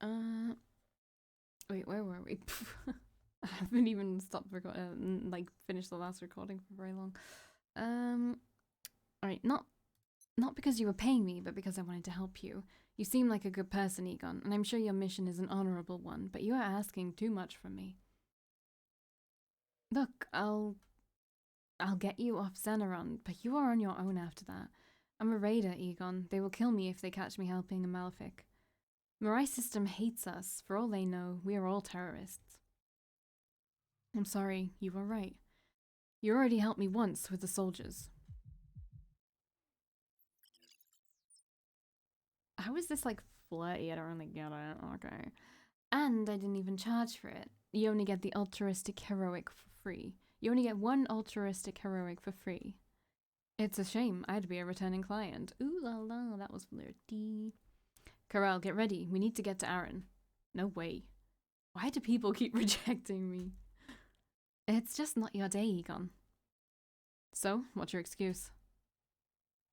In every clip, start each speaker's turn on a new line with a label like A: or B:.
A: Wait, where were we? I haven't even stopped finished the last recording for very long. Alright, not because you were paying me, but because I wanted to help you. You seem like a good person, Egon, and I'm sure your mission is an honorable one, but you are asking too much from me. Look, I'll get you off Xeneron, but you are on your own after that. I'm a raider, Egon. They will kill me if they catch me helping a Malefic. Mirai system hates us. For all they know, we are all terrorists. I'm sorry, you were right. You already helped me once with the soldiers. How is this like flirty? I don't really get it. Okay. And I didn't even charge for it. You only get the altruistic heroic for free. You only get one altruistic heroic for free. It's a shame. I'd be a returning client. Ooh la la, that was flirty. Karel, get ready. We need to get to Aaron. No way. Why do people keep rejecting me? It's just not your day, Egon. So, what's your excuse?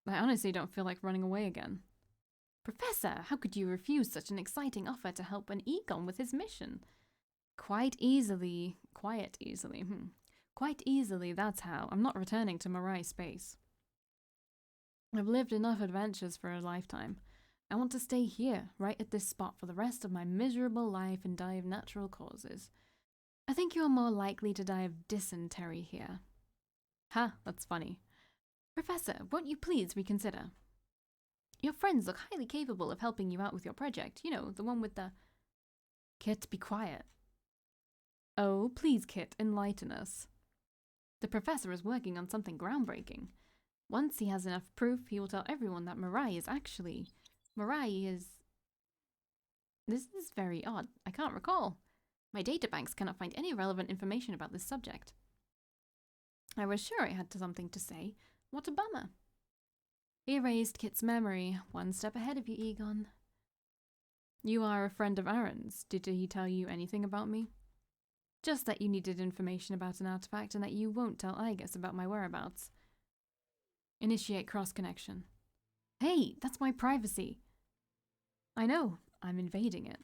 A: I honestly don't feel like running away again. Professor, how could you refuse such an exciting offer to help an Egon with his mission? Quite easily, that's how. I'm not returning to Mirai space. I've lived enough adventures for a lifetime. I want to stay here, right at this spot for the rest of my miserable life and die of natural causes. I think you're more likely to die of dysentery here. Ha, that's funny. Professor, won't you please reconsider? Your friends look highly capable of helping you out with your project. You know, the one with the... Kit, be quiet. Oh, please, Kit, enlighten us. The professor is working on something groundbreaking. Once he has enough proof, he will tell everyone that Mirai is actually... Mirai is... This is very odd. I can't recall. My databanks cannot find any relevant information about this subject. I was sure I had something to say. What a bummer. He erased Kit's memory, one step ahead of you, Egon. You are a friend of Aaron's. Did he tell you anything about me? Just that you needed information about an artifact and that you won't tell Igus about my whereabouts. Initiate cross-connection. Hey, that's my privacy. I know, I'm invading it.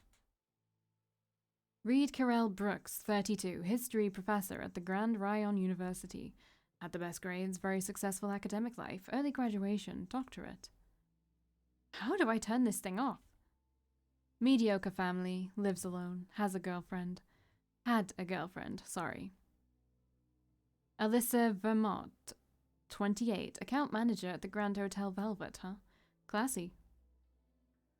A: Reed Karel Brooks, 32, history professor at the Grand Ryan University. Had the best grades, very successful academic life, early graduation, doctorate. How do I turn this thing off? Mediocre family, lives alone, has a girlfriend. Had a girlfriend, sorry. Alyssa Vermont, 28, account manager at the Grand Hotel Velvet, huh? Classy.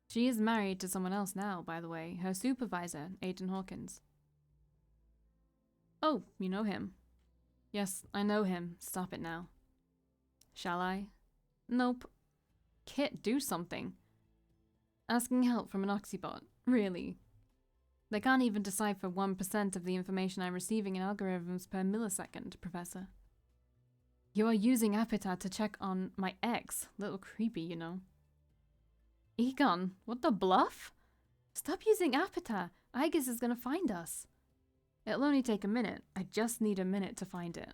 A: She is married to someone else now, by the way, her supervisor, Aiden Hawkins. Oh, you know him. Yes, I know him. Stop it now. Shall I? Nope. Kit, do something. Asking help from an Oxybot. Really? They can't even decipher 1% of the information I'm receiving in algorithms per millisecond, Professor. You are using Apita to check on my ex. Little creepy, you know. Egon, what the bluff? Stop using Apita. Igus is gonna find us. It'll only take a minute. I just need a minute to find it.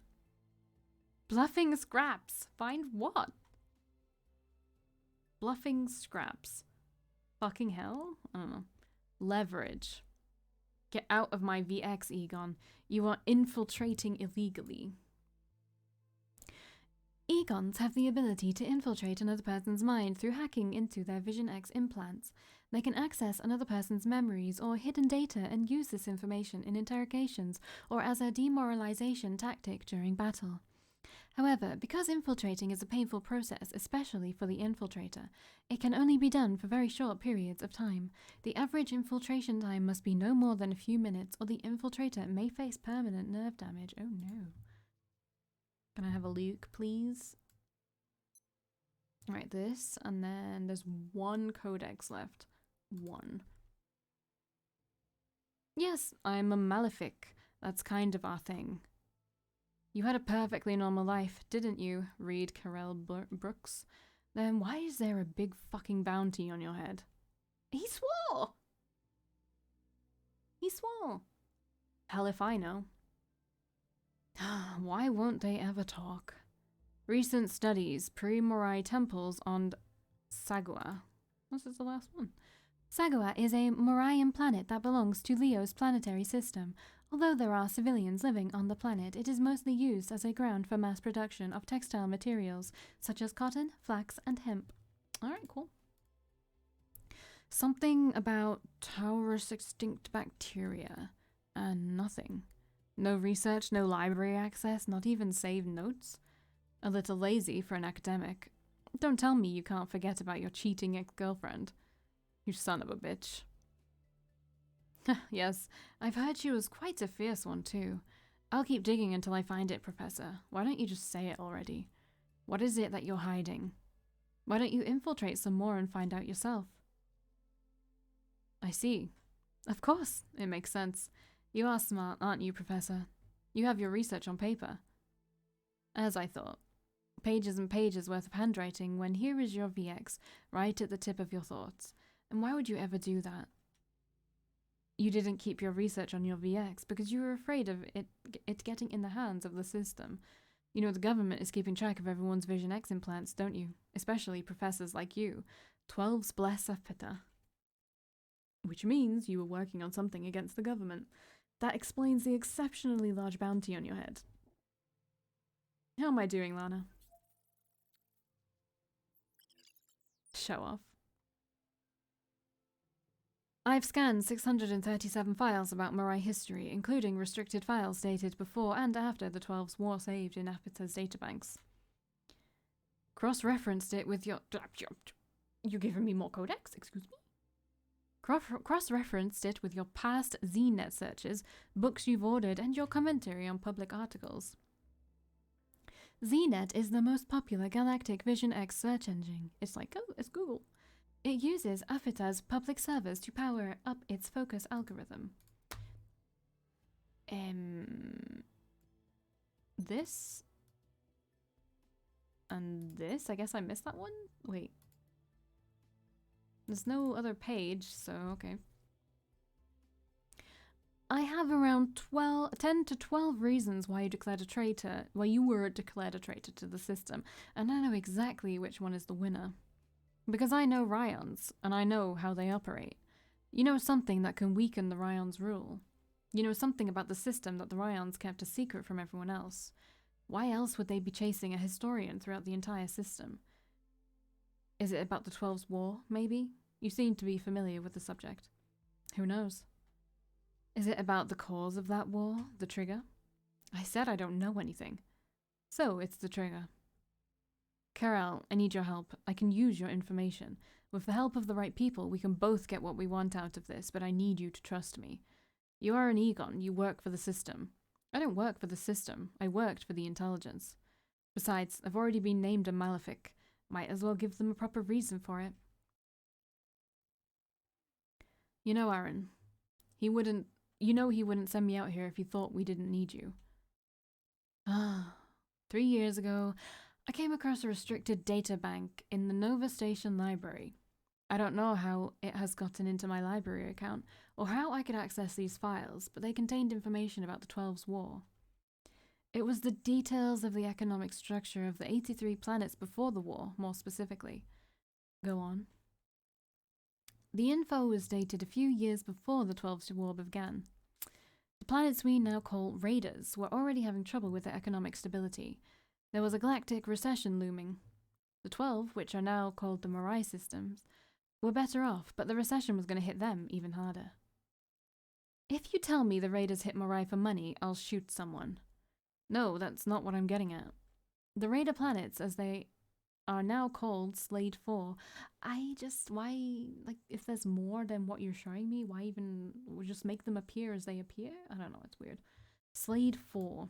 A: Bluffing scraps. Find what? Bluffing scraps. Fucking hell? I don't know. Leverage. Get out of my VX, Egon. You are infiltrating illegally. Egons have the ability to infiltrate another person's mind through hacking into their Vision X implants. They can access another person's memories or hidden data and use this information in interrogations or as a demoralization tactic during battle. However, because infiltrating is a painful process, especially for the infiltrator, it can only be done for very short periods of time. The average infiltration time must be no more than a few minutes, or the infiltrator may face permanent nerve damage. Oh no. Can I have a Luke, please? Alright, this, and then there's one codex left. One. Yes, I'm a Malefic. That's kind of our thing. You had a perfectly normal life, didn't you, Reed Karel Brooks? Then why is there a big fucking bounty on your head? He swore! He swore. Hell if I know. Why won't they ever talk? Recent studies, pre-Morai temples on Sagua. This is the last one. Sagoa is a Morian planet that belongs to Leo's planetary system. Although there are civilians living on the planet, it is mostly used as a ground for mass production of textile materials such as cotton, flax, and hemp. Alright, cool. Something about Taurus extinct bacteria. And nothing. No research, no library access, not even saved notes. A little lazy for an academic. Don't tell me you can't forget about your cheating ex-girlfriend. You son of a bitch. Yes, I've heard she was quite a fierce one too. I'll keep digging until I find it, Professor. Why don't you just say it already? What is it that you're hiding? Why don't you infiltrate some more and find out yourself? I see. Of course, it makes sense. You are smart, aren't you, Professor? You have your research on paper. As I thought. Pages and pages worth of handwriting when here is your VX, right at the tip of your thoughts. And why would you ever do that? You didn't keep your research on your VX because you were afraid of it getting in the hands of the system. You know the government is keeping track of everyone's Vision X implants, don't you? Especially professors like you. 12's bless Apita. Which means you were working on something against the government. That explains the exceptionally large bounty on your head. How am I doing, Lana? Show off. I've scanned 637 files about Morai history, including restricted files dated before and after the 12's war saved in Apita's databanks. Cross-referenced it with your... You giving me more codex? Excuse me? Cross-referenced it with your past ZNet searches, books you've ordered, and your commentary on public articles. ZNet is the most popular galactic Vision X search engine. It's like, oh, it's Google. It uses Apita's public servers to power up its focus algorithm. This? And this? I guess I missed that one? Wait. There's no other page, so okay. I have around 10 to 12 reasons why you were declared a traitor to the system, and I know exactly which one is the winner. Because I know Ryons, and I know how they operate. You know something that can weaken the Ryons' rule. You know something about the system that the Ryons kept a secret from everyone else. Why else would they be chasing a historian throughout the entire system? Is it about the 12's war, maybe? You seem to be familiar with the subject. Who knows? Is it about the cause of that war, the trigger? I said I don't know anything. So it's the trigger. Karel, I need your help. I can use your information. With the help of the right people, we can both get what we want out of this, but I need you to trust me. You are an Egon. You work for the system. I don't work for the system. I worked for the intelligence. Besides, I've already been named a Malefic. Might as well give them a proper reason for it. You know, Aaron, he wouldn't send me out here if he thought we didn't need you. 3 years ago, I came across a restricted data bank in the Nova Station library. I don't know how it has gotten into my library account or how I could access these files, but they contained information about the 12's war. It was the details of the economic structure of the 83 planets before the war, more specifically. Go on. The info was dated a few years before the 12's war began. The planets we now call Raiders were already having trouble with their economic stability. There was a galactic recession looming. The 12, which are now called the Morai systems, were better off, but the recession was going to hit them even harder. If you tell me the Raiders hit Morai for money, I'll shoot someone. No, that's not what I'm getting at. The Raider planets, as they are now called Slade 4, if there's more than what you're showing me, why even just make them appear as they appear? I don't know, it's weird. Slade 4.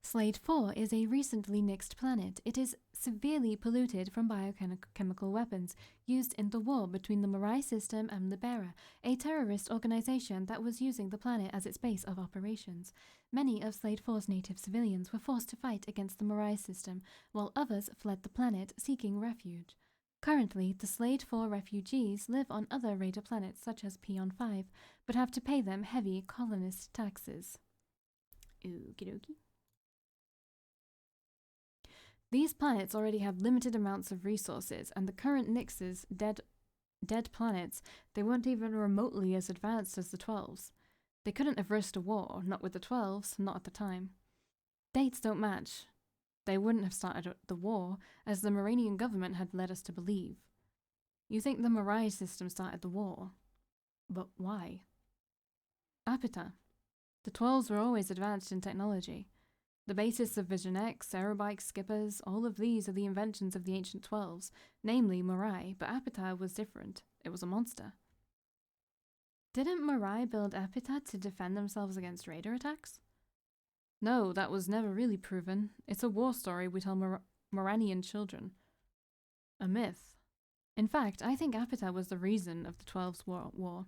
A: Slade 4 is a recently nixed planet. It is severely polluted from biochemical weapons used in the war between the Morai system and Libera, a terrorist organization that was using the planet as its base of operations. Many of Slade 4's native civilians were forced to fight against the Morai system, while others fled the planet seeking refuge. Currently, the Slade 4 refugees live on other Raider planets such as Pion 5, but have to pay them heavy colonist taxes. Okie dokie. These planets already have limited amounts of resources, and the current Nix's dead dead planets, they weren't even remotely as advanced as the 12s. They couldn't have risked a war, not with the 12s, not at the time. Dates don't match. They wouldn't have started the war, as the Moranian government had led us to believe. You think the Mirai system started the war. But why? Apita. The 12s were always advanced in technology. The basis of Vision X, aerobikes, skippers, all of these are the inventions of the ancient 12s, namely Mirai, but Apita was different. It was a monster. Didn't Mirai build Apita to defend themselves against Raider attacks? No, that was never really proven. It's a war story we tell Moranian children. A myth. In fact, I think Apita was the reason of the 12's war.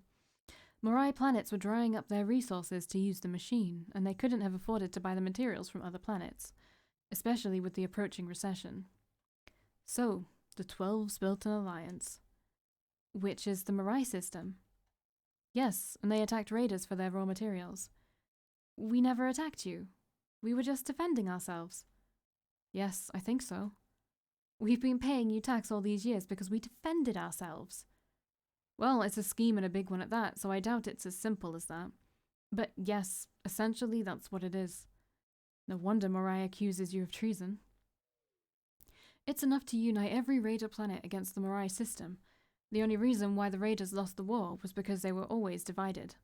A: Mirai planets were drying up their resources to use the machine, and they couldn't have afforded to buy the materials from other planets, especially with the approaching recession. So, the 12s built an alliance. Which is the Mirai system. Yes, and they attacked raiders for their raw materials. We never attacked you. We were just defending ourselves. Yes, I think so. We've been paying you tax all these years because we defended ourselves. Well, it's a scheme and a big one at that, so I doubt it's as simple as that. But yes, essentially that's what it is. No wonder Mirai accuses you of treason. It's enough to unite every Raider planet against the Mirai system. The only reason why the Raiders lost the war was because they were always divided.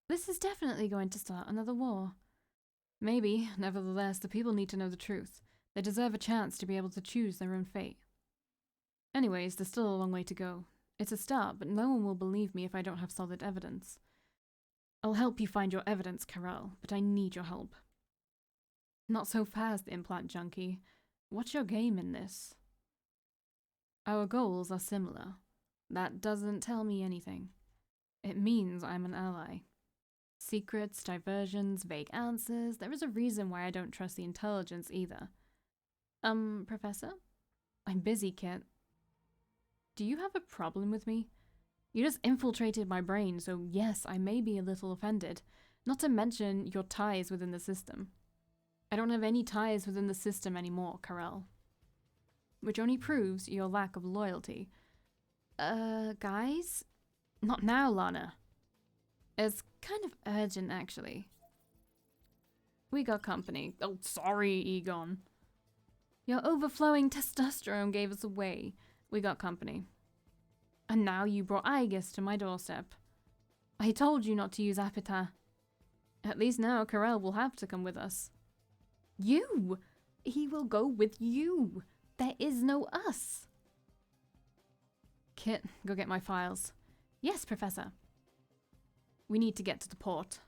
A: This is definitely going to start another war. Maybe, nevertheless, the people need to know the truth. They deserve a chance to be able to choose their own fate. Anyways, there's still a long way to go. It's a start, but no one will believe me if I don't have solid evidence. I'll help you find your evidence, Karel, but I need your help. Not so fast, implant junkie. What's your game in this? Our goals are similar. That doesn't tell me anything. It means I'm an ally. Secrets, diversions, vague answers. There is a reason why I don't trust the intelligence either. Professor? I'm busy, Kit. Do you have a problem with me? You just infiltrated my brain, so yes, I may be a little offended. Not to mention your ties within the system. I don't have any ties within the system anymore, Karel. Which only proves your lack of loyalty. Guys? Not now, Lana. It's kind of urgent, actually. We got company. Oh, sorry, Egon. Your overflowing testosterone gave us away. We got company. And now you brought Aegis to my doorstep. I told you not to use Apita. At least now Karel will have to come with us. You! He will go with you. There is no us. Kit, go get my files. Yes, Professor. We need to get to the port.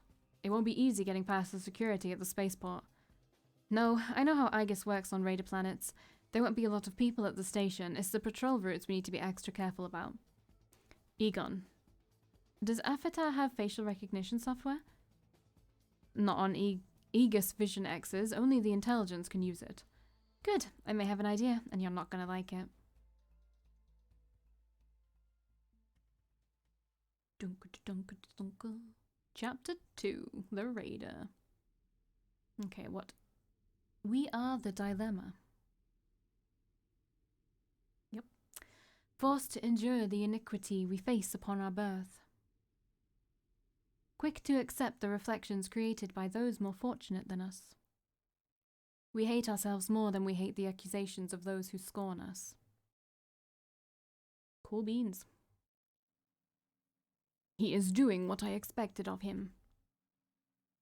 A: It won't be easy getting past the security at the spaceport. No, I know how Aegis works on Raider planets. There won't be a lot of people at the station. It's the patrol routes we need to be extra careful about. Egon. Does Apita have facial recognition software? Not on Aegis Vision X's. Only the intelligence can use it. Good. I may have an idea, and you're not gonna like it. Chapter 2. The Raider. Okay, what? We are the dilemma. Yep. Forced to endure the iniquity we face upon our birth. Quick to accept the reflections created by those more fortunate than us. We hate ourselves more than we hate the accusations of those who scorn us. Cool beans. He is doing what I expected of him.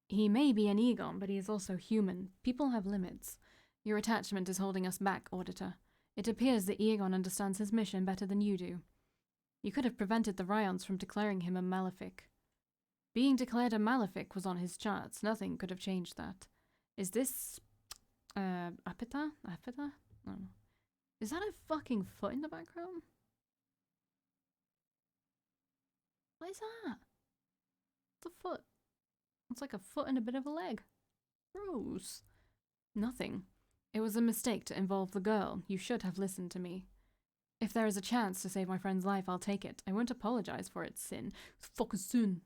A: He may be an Egon, but he is also human. People have limits. Your attachment is holding us back, Auditor. It appears that Egon understands his mission better than you do. You could have prevented the Ryons from declaring him a malefic. Being declared a malefic was on his charts. Nothing could have changed that. Is this... Apita? Apita? No. Is that a fucking foot in the background? What is that? It's a foot. It's like a foot and a bit of a leg. Gross. Nothing. It was a mistake to involve the girl. You should have listened to me. If there is a chance to save my friend's life, I'll take it. I won't apologize for its sin. Fuck sin.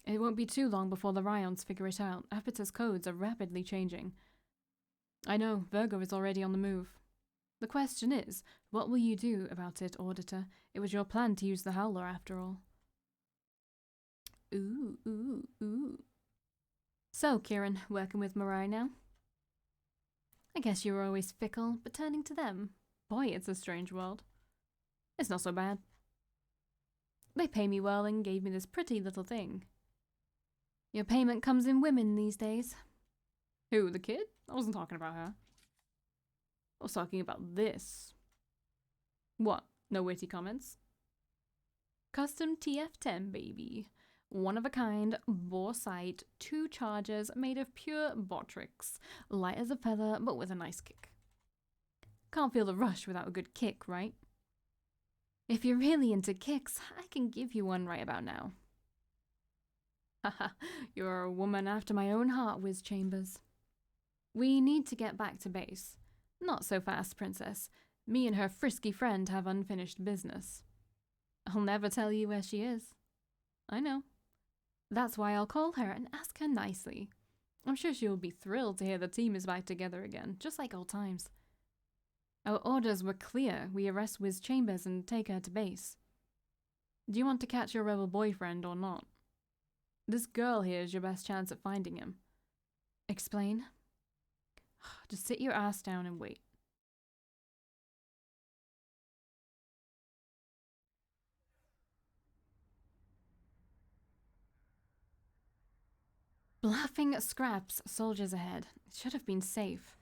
A: It won't be too long before the Ryons figure it out. Apita's codes are rapidly changing. I know, Virgo is already on the move. The question is, what will you do about it, Auditor? It was your plan to use the Howler after all. Ooh, ooh, ooh. So, Kieran, working with Mirai now? I guess you were always fickle, but turning to them. Boy, it's a strange world. It's not so bad. They pay me well and gave me this pretty little thing. Your payment comes in women these days. Who, the kid? I wasn't talking about her. I was talking about this. What? No witty comments? Custom TF10, baby. One of a kind, boresight, 2 chargers made of pure Botrix. Light as a feather, but with a nice kick. Can't feel the rush without a good kick, right? If you're really into kicks, I can give you one right about now. Haha, you're a woman after my own heart, Wiz Chambers. We need to get back to base. Not so fast, Princess. Me and her frisky friend have unfinished business. I'll never tell you where she is. I know. That's why I'll call her and ask her nicely. I'm sure she'll be thrilled to hear the team is back together again, just like old times. Our orders were clear. We arrest Wiz Chambers and take her to base. Do you want to catch your rebel boyfriend or not? This girl here is your best chance at finding him. Explain? Just sit your ass down and wait. Bluffing scraps, soldiers ahead. It should have been safe.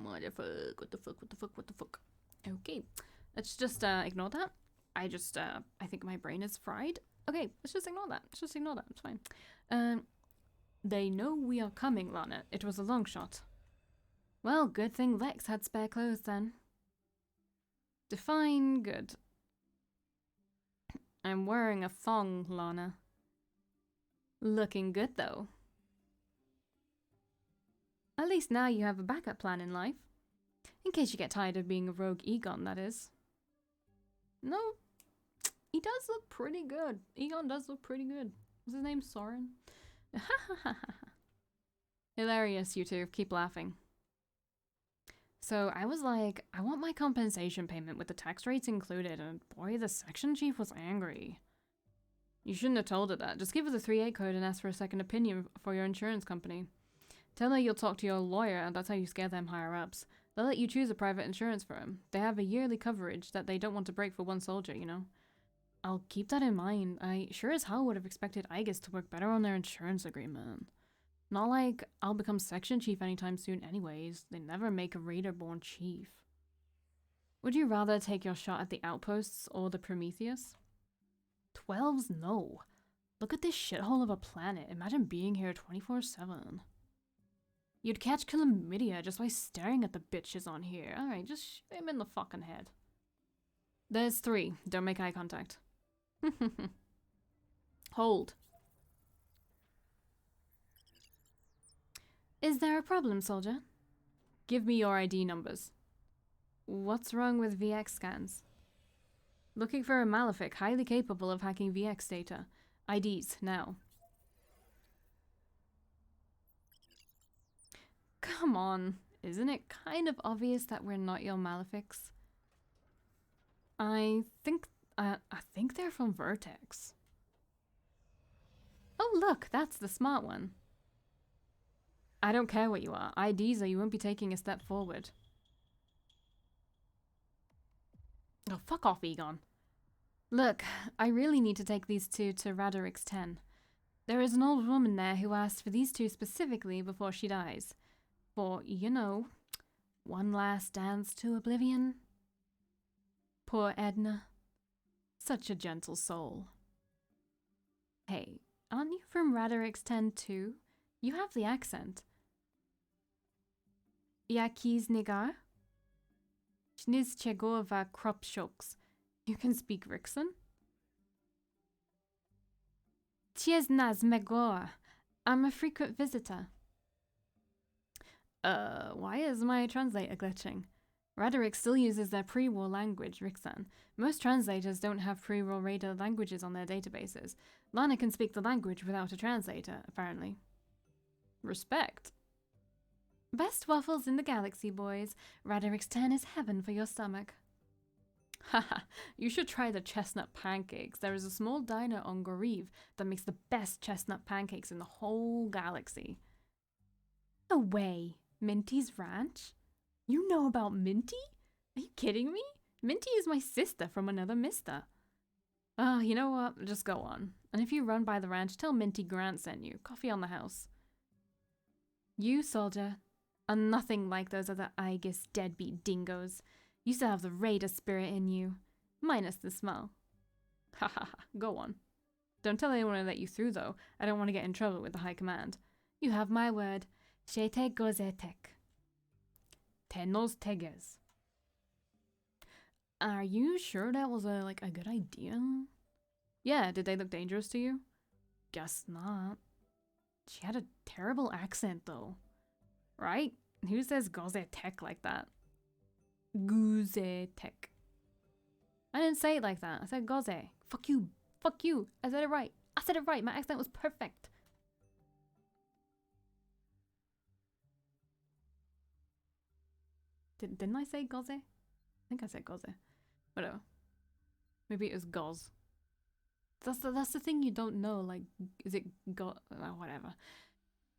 A: What the fuck, what the fuck, what the fuck, what the fuck. Okay, let's just ignore that. I think my brain is fried. Okay, let's just ignore that. Let's just ignore that, it's fine. They know we are coming, Lana. It was a long shot. Well, good thing Lex had spare clothes then. Define good. I'm wearing a thong, Lana. Looking good, though. At least now you have a backup plan in life. In case you get tired of being a rogue Egon, that is. No, he does look pretty good. Egon does look pretty good. What's his name? Soren? Hilarious, you two. Keep laughing. So I was like, I want my compensation payment with the tax rates included, and boy, the section chief was angry. You shouldn't have told her that. Just give her the 38 code and ask for a second opinion for your insurance company. Tell her you'll talk to your lawyer, and that's how you scare them higher-ups. They'll let you choose a private insurance firm. They have a yearly coverage that they don't want to break for one soldier, you know? I'll keep that in mind. I sure as hell would have expected Aegis to work better on their insurance agreement. Not like I'll become section chief anytime soon anyways. They never make a raider-born chief. Would you rather take your shot at the outposts or the Prometheus? 12's no. Look at this shithole of a planet. Imagine being here 24/7. You'd catch chlamydia just by staring at the bitches on here. Alright, just shoot him in the fucking head. There's 3. Don't make eye contact. Hold. Is there a problem, soldier? Give me your ID numbers. What's wrong with VX scans? Looking for a malefic highly capable of hacking VX data. IDs, now. Come on, isn't it kind of obvious that we're not your malefics? I think they're from Vertex. Oh look, that's the smart one. I don't care what you are. IDs or you won't be taking a step forward. Oh, fuck off, Egon. Look, I really need to take these 2 to Raider 10. There is an old woman there who asked for these 2 specifically before she dies. For, you know, one last dance to oblivion. Poor Edna. Such a gentle soul. Hey, aren't you from Raider 10 too? You have the accent. Jakiz Nigar? Schniz Chegova Kropshoks. You can speak Rixon? Tiesnaz Megor. I'm a frequent visitor. Why is my translator glitching? Rhetoric still uses their pre-war language, Rixan. Most translators don't have pre-war Raider languages on their databases. Lana can speak the language without a translator, apparently. Respect. Best waffles in the galaxy, boys. Roderick's 10 is heaven for your stomach. Haha, you should try the chestnut pancakes. There is a small diner on Goriv that makes the best chestnut pancakes in the whole galaxy. No way. Minty's Ranch? You know about Minty? Are you kidding me? Minty is my sister from another mister. You know what? Just go on. And if you run by the ranch, tell Minty Grant sent you. Coffee on the house. You, soldier, are nothing like those other Aegis deadbeat dingoes. You still have the Raider spirit in you. Minus the smell. Ha ha ha. Go on. Don't tell anyone I let you through, though. I don't want to get in trouble with the High Command. You have my word. Shete gozetek. Tenos teges. Are you sure that was a good idea? Yeah, did they look dangerous to you? Guess not. She had a terrible accent, though. Right? Who says gozetek like that? Guzetek. I didn't say it like that. I said goze. Fuck you. Fuck you. I said it right. I said it right. My accent was perfect. Didn't I say goze? I think I said goze. Whatever. Maybe it was goz. That's the thing you don't know. Like, is it whatever.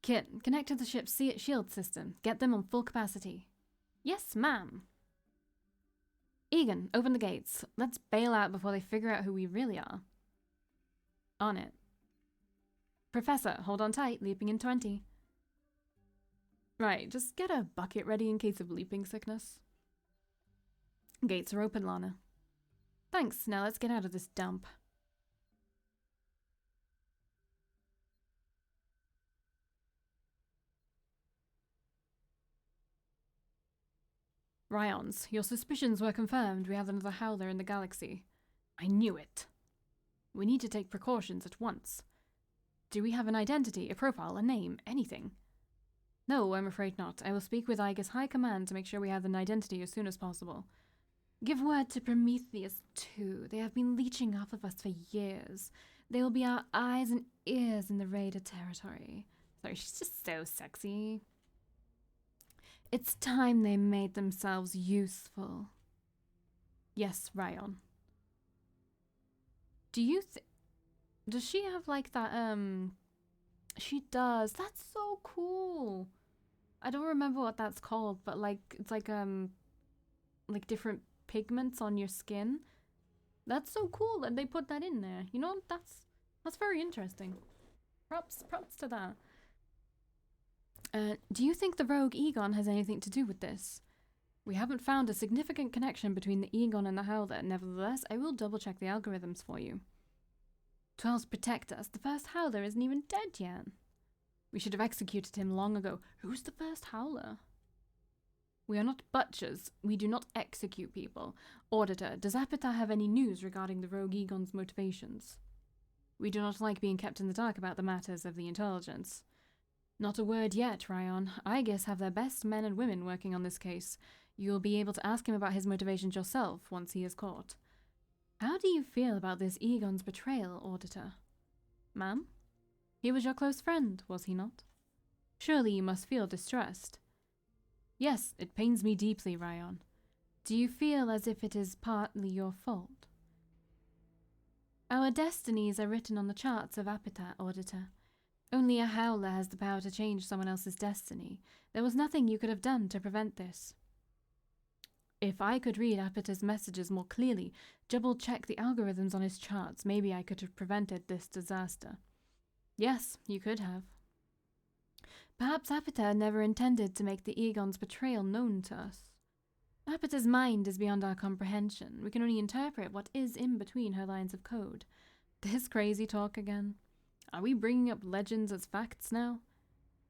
A: Kit, connect to the ship's shield system. Get them on full capacity. Yes, ma'am. Egan, open the gates. Let's bail out before they figure out who we really are. On it. Professor, hold on tight. Leaping in 20. Right, just get a bucket ready in case of leaping sickness. Gates are open, Lana. Thanks. Now let's get out of this dump. Ryons, your suspicions were confirmed. We have another howler in the galaxy. I knew it. We need to take precautions at once. Do we have an identity, a profile, a name, anything? No, I'm afraid not. I will speak with Aegis High Command to make sure we have an identity as soon as possible. Give word to Prometheus, too. They have been leeching off of us for years. They will be our eyes and ears in the Raider territory. Sorry, she's just so sexy. It's time they made themselves useful. Yes, Ryan. Do you does she have like that, she does. That's so cool. I don't remember what that's called, but like, it's like different pigments on your skin. That's so cool that they put that in there. You know, that's very interesting. Props to that. Do you think the rogue Egon has anything to do with this? We haven't found a significant connection between the Egon and the Howler. Nevertheless, I will double check the algorithms for you. 12's protect us. The first Howler isn't even dead yet. We should have executed him long ago. Who's the first Howler? We are not butchers. We do not execute people. Auditor, does Apata have any news regarding the rogue Egon's motivations? We do not like being kept in the dark about the matters of the intelligence. Not a word yet, Ryan. Aegis have their best men and women working on this case. You'll be able to ask him about his motivations yourself once he is caught. How do you feel about this Egon's betrayal, Auditor? Ma'am? He was your close friend, was he not? Surely you must feel distressed. Yes, it pains me deeply, Ryan. Do you feel as if it is partly your fault? Our destinies are written on the charts of Apata, Auditor. Only a Howler has the power to change someone else's destiny. There was nothing you could have done to prevent this. If I could read Apata's messages more clearly, double-check the algorithms on his charts, maybe I could have prevented this disaster. Yes, you could have. Perhaps Apata never intended to make the Egon's betrayal known to us. Apata's mind is beyond our comprehension. We can only interpret what is in between her lines of code. This crazy talk again. Are we bringing up legends as facts now?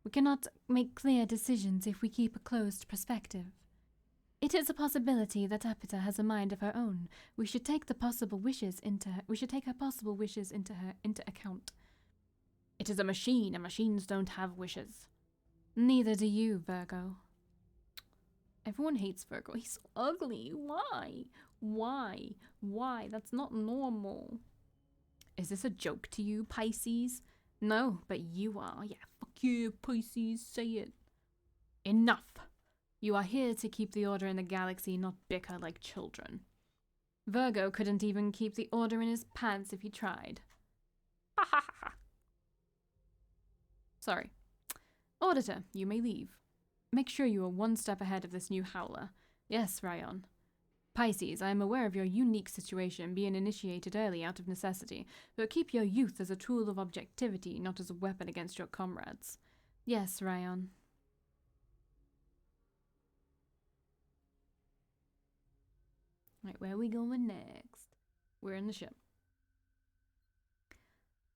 A: We cannot make clear decisions if we keep a closed perspective. It is a possibility that Apata has a mind of her own. We should take her possible wishes into account. It is a machine, and machines don't have wishes. Neither do you, Virgo. Everyone hates Virgo. He's so ugly. Why? Why? That's not normal. Is this a joke to you, Pisces? No, but you are. Yeah, fuck you, Pisces. Say it. Enough! You are here to keep the order in the galaxy, not bicker like children. Virgo couldn't even keep the order in his pants if he tried. Ha ha ha! Sorry. Auditor, you may leave. Make sure you are one step ahead of this new howler. Yes, Ryan. Pisces, I am aware of your unique situation, being initiated early out of necessity, but keep your youth as a tool of objectivity, not as a weapon against your comrades. Yes, Ryan. Right, where are we going next? We're in the ship.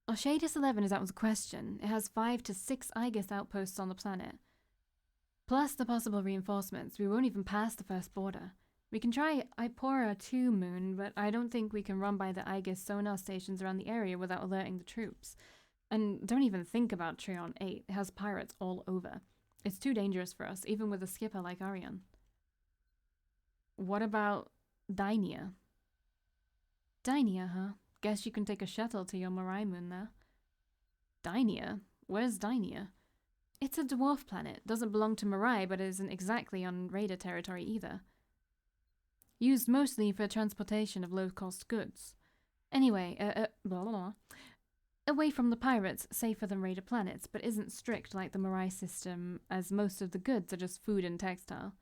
A: Oshadis 11 is out of the question. It has 5 to 6 Aegis outposts on the planet. Plus the possible reinforcements, we won't even pass the first border. We can try Ipora 2 Moon, but I don't think we can run by the Aegis sonar stations around the area without alerting the troops. And don't even think about Trion 8, it has pirates all over. It's too dangerous for us, even with a skipper like Arian. What about Dynia? Dynia, huh? Guess you can take a shuttle to your Marai moon there. Dynia? Where's Dynia? It's a dwarf planet. Doesn't belong to Marai, but isn't exactly on Raider territory either. Used mostly for transportation of low-cost goods. Anyway, blah, blah, blah. Away from the pirates, safer than Raider planets, but isn't strict like the Marai system, as most of the goods are just food and textile.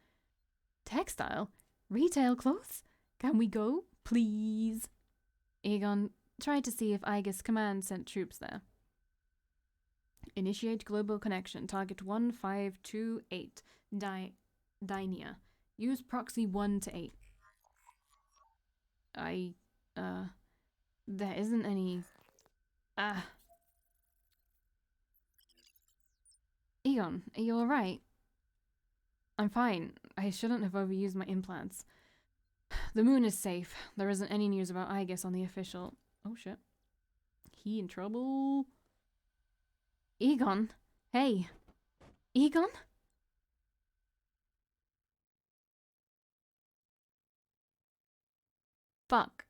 A: Textile? Retail clothes? Can we go? Please? Egon tried to see if Aegis Command sent troops there. Initiate global connection. Target 1528. Dynia. Use proxy 1 to 8. There isn't any... Egon, are you alright? I'm fine. I shouldn't have overused my implants. The moon is safe. There isn't any news about Aegis on the official... Oh shit. He in trouble? Egon? Hey. Egon? Fuck.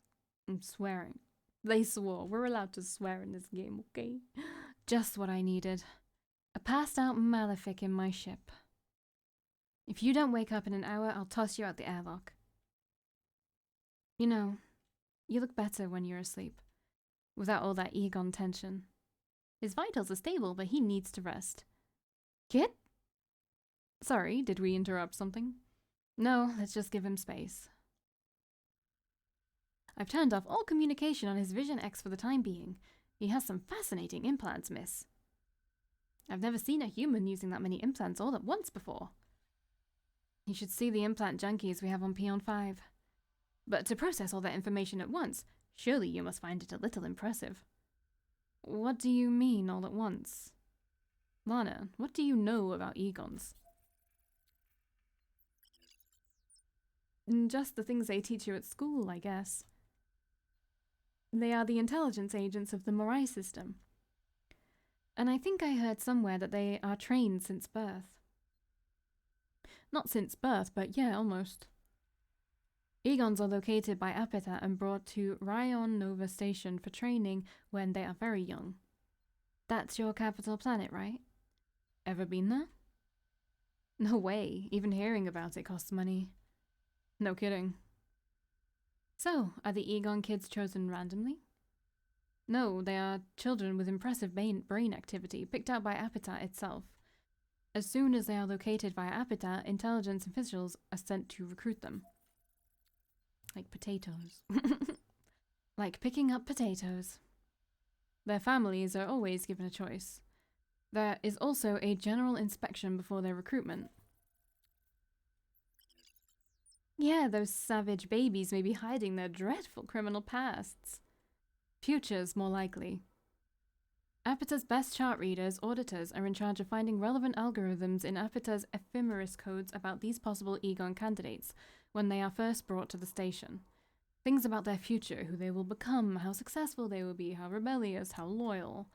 A: I'm swearing. They swore. We're allowed to swear in this game, okay? Just what I needed. A passed out malefic in my ship. If you don't wake up in an hour, I'll toss you out the airlock. You know, you look better when you're asleep. Without all that Egon tension. His vitals are stable, but he needs to rest. Kit? Sorry, did we interrupt something? No, let's just give him space. I've turned off all communication on his Vision X for the time being. He has some fascinating implants, miss. I've never seen a human using that many implants all at once before. You should see the implant junkies we have on Peon 5. But to process all that information at once, surely you must find it a little impressive. What do you mean all at once? Lana, what do you know about Egons? Just the things they teach you at school, I guess. They are the intelligence agents of the Marai system. And I think I heard somewhere that they are trained since birth. Not since birth, but yeah, almost. Egons are located by Apeta and brought to Ryon Nova Station for training when they are very young. That's your capital planet, right? Ever been there? No way. Even hearing about it costs money. No kidding. So, are the Egon kids chosen randomly? No, they are children with impressive brain activity picked out by Apeta itself. As soon as they are located via Apeta, intelligence officials are sent to recruit them. Like potatoes. Like picking up potatoes. Their families are always given a choice. There is also a general inspection before their recruitment. Yeah, those savage babies may be hiding their dreadful criminal pasts. Futures, more likely. Apeta's best chart readers, auditors, are in charge of finding relevant algorithms in Apeta's ephemeris codes about these possible Egon candidates when they are first brought to the station. Things about their future, who they will become, how successful they will be, how rebellious, how loyal.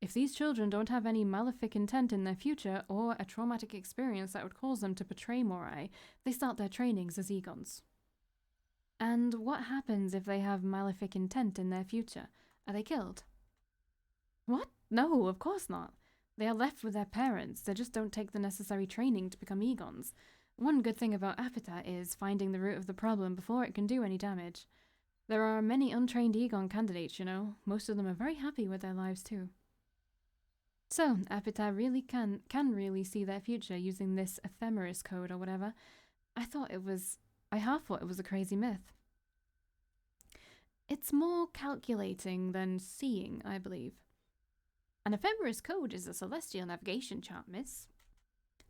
A: If these children don't have any malefic intent in their future or a traumatic experience that would cause them to betray Morai, they start their trainings as Egons. And what happens if they have malefic intent in their future? Are they killed? What? No, of course not. They are left with their parents, they just don't take the necessary training to become Egons. One good thing about Apita is finding the root of the problem before it can do any damage. There are many untrained Egon candidates, you know. Most of them are very happy with their lives too. So, Apita really can really see their future using this ephemeris code or whatever. I half thought it was a crazy myth. It's more calculating than seeing, I believe. An ephemeris code is a celestial navigation chart, miss.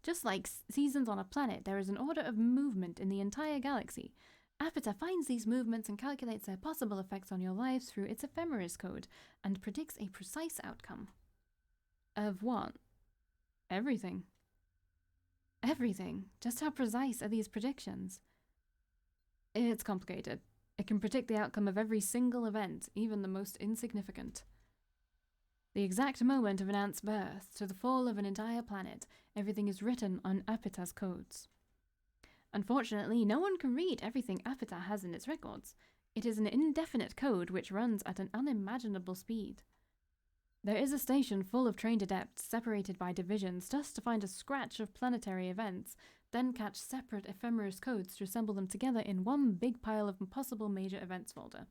A: Just like seasons on a planet, there is an order of movement in the entire galaxy. Apita finds these movements and calculates their possible effects on your lives through its ephemeris code and predicts a precise outcome. Of what? Everything. Everything. Just how precise are these predictions? It's complicated. It can predict the outcome of every single event, even the most insignificant. The exact moment of an ant's birth to the fall of an entire planet, everything is written on Apita's codes. Unfortunately, no one can read everything Apita has in its records. It is an indefinite code which runs at an unimaginable speed. There is a station full of trained adepts separated by divisions just to find a scratch of planetary events, then catch separate ephemeris codes to assemble them together in one big pile of possible major events folder,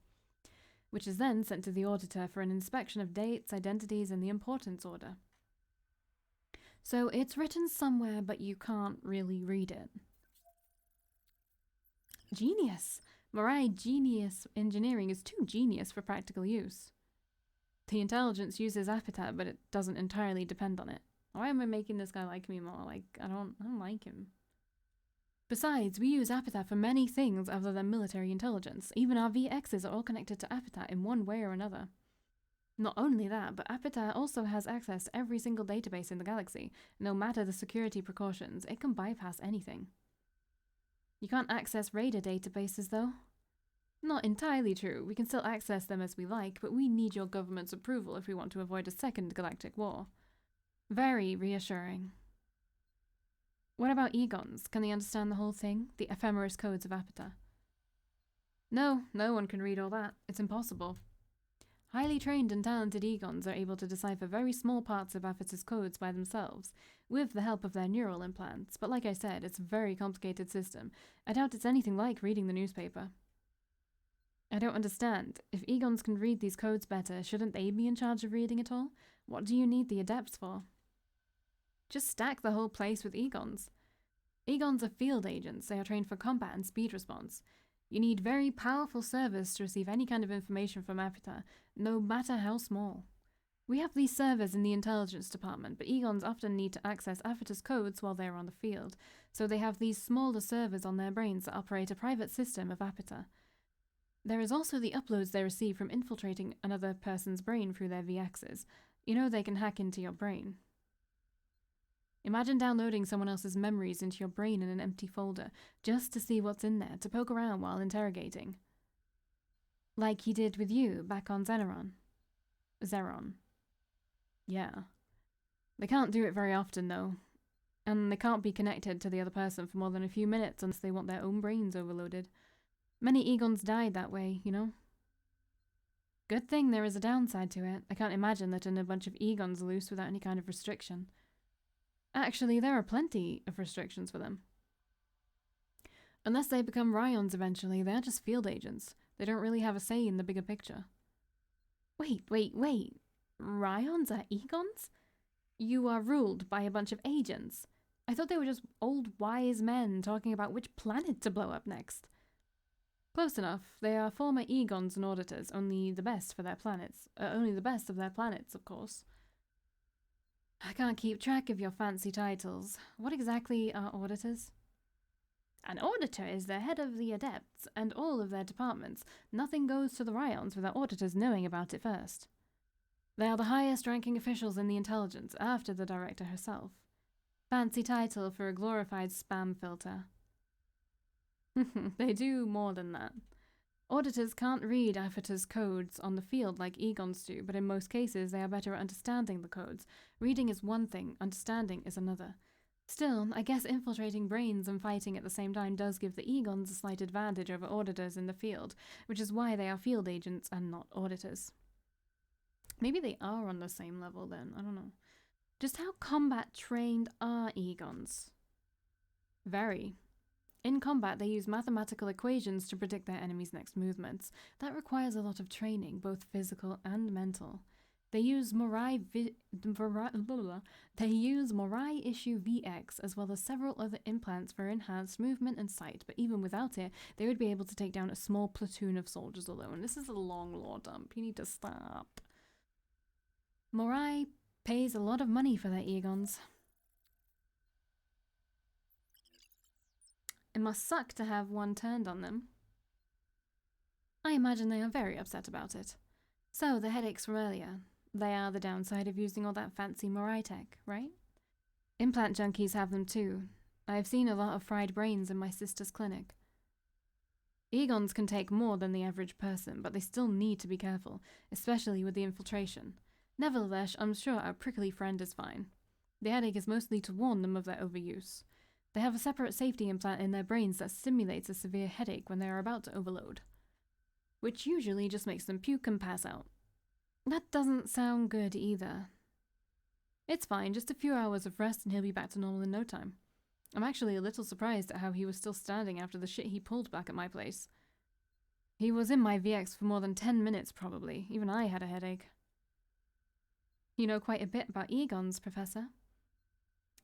A: which is then sent to the auditor for an inspection of dates, identities, and the importance order. So it's written somewhere, but you can't really read it. Genius! Mirai genius engineering is too genius for practical use. The intelligence uses Apita, but it doesn't entirely depend on it. Why am I making this guy like me more? Like, I don't like him. Besides, we use Apita for many things other than military intelligence. Even our VXs are all connected to Apita in one way or another. Not only that, but Apita also has access to every single database in the galaxy. No matter the security precautions, it can bypass anything. You can't access Raider databases, though. Not entirely true. We can still access them as we like, but we need your government's approval if we want to avoid a second galactic war. Very reassuring. What about Egons? Can they understand the whole thing? The ephemeris codes of Apita? No one can read all that. It's impossible. Highly trained and talented Egons are able to decipher very small parts of Apita's codes by themselves, with the help of their neural implants, but like I said, it's a very complicated system. I doubt it's anything like reading the newspaper. I don't understand. If Egons can read these codes better, shouldn't they be in charge of reading it all? What do you need the adepts for? Just stack the whole place with Egons. Egons are field agents. They are trained for combat and speed response. You need very powerful servers to receive any kind of information from Apita, no matter how small. We have these servers in the intelligence department, but Egons often need to access Apita's codes while they are on the field, so they have these smaller servers on their brains that operate a private system of Apita. There is also the uploads they receive from infiltrating another person's brain through their VXs. You know they can hack into your brain. Imagine downloading someone else's memories into your brain in an empty folder, just to see what's in there, to poke around while interrogating. Like he did with you back on Zeron. Yeah. They can't do it very often, though. And they can't be connected to the other person for more than a few minutes unless they want their own brains overloaded. Many Egons died that way, you know? Good thing there is a downside to it. I can't imagine letting a bunch of Egons loose without any kind of restriction. Actually, there are plenty of restrictions for them. Unless they become Ryons eventually, they're just field agents. They don't really have a say in the bigger picture. Wait. Ryons are Egons? You are ruled by a bunch of agents. I thought they were just old wise men talking about which planet to blow up next. Close enough. They are former Egons and auditors, only the best of their planets, of course. I can't keep track of your fancy titles. What exactly are auditors? An auditor is the head of the adepts and all of their departments. Nothing goes to the Ryons without auditors knowing about it first. They are the highest ranking officials in the intelligence, after the director herself. Fancy title for a glorified spam filter. They do more than that. Auditors can't read Apita's codes on the field like Egons do, but in most cases they are better at understanding the codes. Reading is one thing, understanding is another. Still, I guess infiltrating brains and fighting at the same time does give the Egons a slight advantage over auditors in the field, which is why they are field agents and not auditors. Maybe they are on the same level then, I don't know. Just how combat trained are Egons? Very. In combat, they use mathematical equations to predict their enemy's next movements. That requires a lot of training, both physical and mental. They use Morai issue VX as well as several other implants for enhanced movement and sight, but even without it, they would be able to take down a small platoon of soldiers alone. This is a long lore dump. You need to stop. Morai pays a lot of money for their Egons. It must suck to have one turned on them. I imagine they are very upset about it. So, the headaches from earlier, they are the downside of using all that fancy Morai tech, right? Implant junkies have them too. I've seen a lot of fried brains in my sister's clinic. Egons can take more than the average person, but they still need to be careful, especially with the infiltration. Nevertheless, I'm sure our prickly friend is fine. The headache is mostly to warn them of their overuse. They have a separate safety implant in their brains that simulates a severe headache when they are about to overload, which usually just makes them puke and pass out. That doesn't sound good either. It's fine, just a few hours of rest and he'll be back to normal in no time. I'm actually a little surprised at how he was still standing after the shit he pulled back at my place. He was in my VX for more than 10 minutes probably. Even I had a headache. You know quite a bit about Egons, Professor.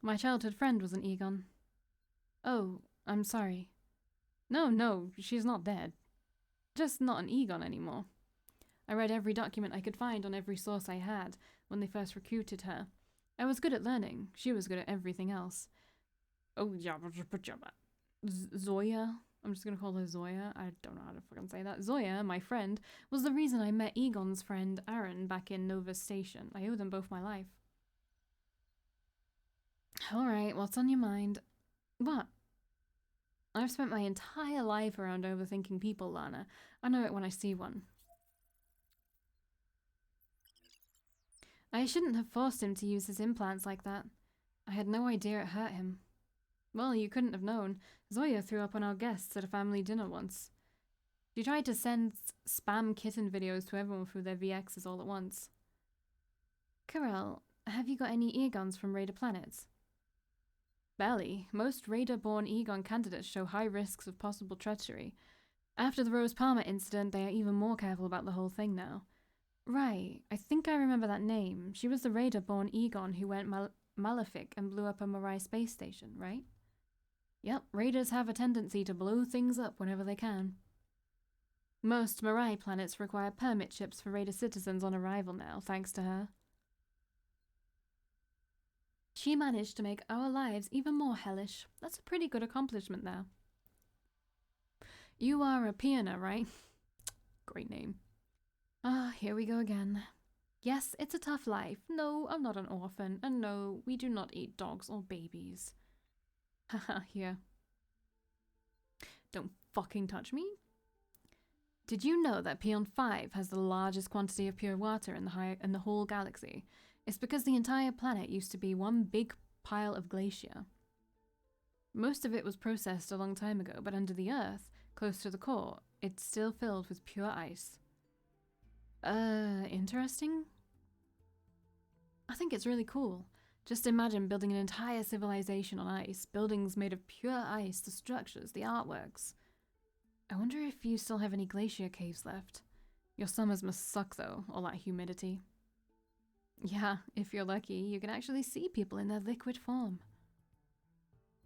A: My childhood friend was an Egon. Oh, I'm sorry. No, she's not dead. Just not an Egon anymore. I read every document I could find on every source I had when they first recruited her. I was good at learning. She was good at everything else. Oh, Zoya. I'm just gonna call her Zoya. I don't know how to fucking say that. Zoya, my friend, was the reason I met Egon's friend Aaron back in Nova Station. I owe them both my life. Alright, what's on your mind? What? I've spent my entire life around overthinking people, Lana. I know it when I see one. I shouldn't have forced him to use his implants like that. I had no idea it hurt him. Well, you couldn't have known. Zoya threw up on our guests at a family dinner once. She tried to send spam kitten videos to everyone through their VXs all at once. Karel, have you got any Egons from Raider planets? Barely. Most Raider-born Egon candidates show high risks of possible treachery. After the Rose Palmer incident, they are even more careful about the whole thing now. Right, I think I remember that name. She was the Raider-born Egon who went malefic and blew up a Morai space station, right? Yep, Raiders have a tendency to blow things up whenever they can. Most Morai planets require permit chips for Raider citizens on arrival now, thanks to her. She managed to make our lives even more hellish. That's a pretty good accomplishment there. You are a Piana, right? Great name. Ah, here we go again. Yes, it's a tough life. No, I'm not an orphan. And no, we do not eat dogs or babies. Haha, here. Don't fucking touch me. Did you know that Pion 5 has the largest quantity of pure water in the whole galaxy? It's because the entire planet used to be one big pile of glacier. Most of it was processed a long time ago, but under the Earth, close to the core, it's still filled with pure ice. Interesting? I think it's really cool. Just imagine building an entire civilization on ice, buildings made of pure ice, the structures, the artworks. I wonder if you still have any glacier caves left. Your summers must suck though, all that humidity. Yeah, if you're lucky, you can actually see people in their liquid form.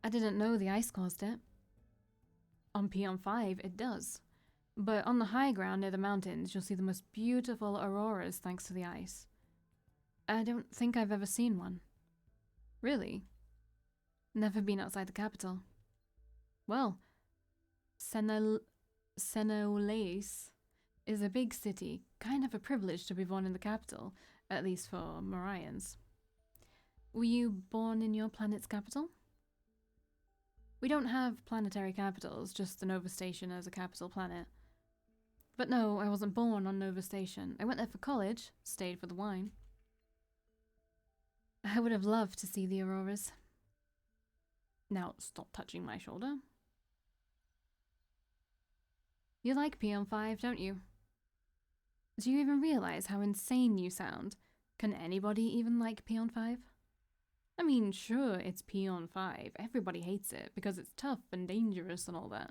A: I didn't know the ice caused it. On Pion 5, it does. But on the high ground near the mountains, you'll see the most beautiful auroras thanks to the ice. I don't think I've ever seen one. Really? Never been outside the capital. Well, Senoles is a big city, kind of a privilege to be born in the capital, at least for Moraians. Were you born in your planet's capital? We don't have planetary capitals, just the Nova Station as a capital planet. But no, I wasn't born on Nova Station. I went there for college, stayed for the wine. I would have loved to see the auroras. Now, stop touching my shoulder. You like Pion 5, don't you? Do you even realize how insane you sound? Can anybody even like Pion 5? I mean, sure, it's Peon 5. Everybody hates it because it's tough and dangerous and all that.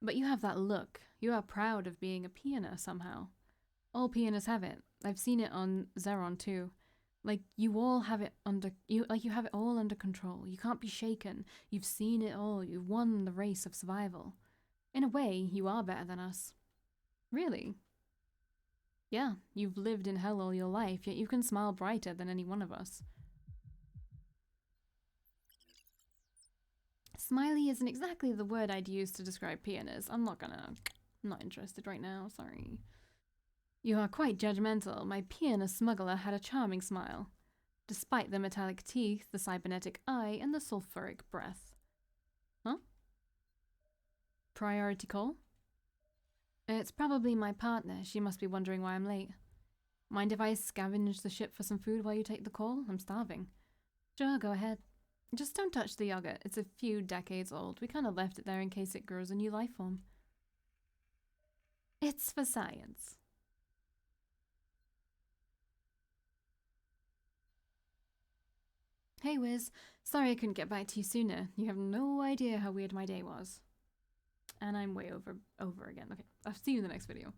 A: But you have that look. You are proud of being a peoner somehow. All peoners have it. I've seen it on Zeron too. Like you all have it you have it all under control. You can't be shaken. You've seen it all. You've won the race of survival. In a way, you are better than us. Really? Yeah, you've lived in hell all your life, yet you can smile brighter than any one of us. Smiley isn't exactly the word I'd use to describe peoners. I'm not interested right now, sorry. You are quite judgmental. My peoner smuggler had a charming smile, despite the metallic teeth, the cybernetic eye, and the sulfuric breath. Huh? Priority call? It's probably my partner. She must be wondering why I'm late. Mind if I scavenge the ship for some food while you take the call? I'm starving. Sure, go ahead. Just don't touch the yogurt. It's a few decades old. We kind of left it there in case it grows a new life form. It's for science. Hey Wiz, sorry I couldn't get back to you sooner. You have no idea how weird my day was. And I'm way over again. Okay, I'll see you in the next video.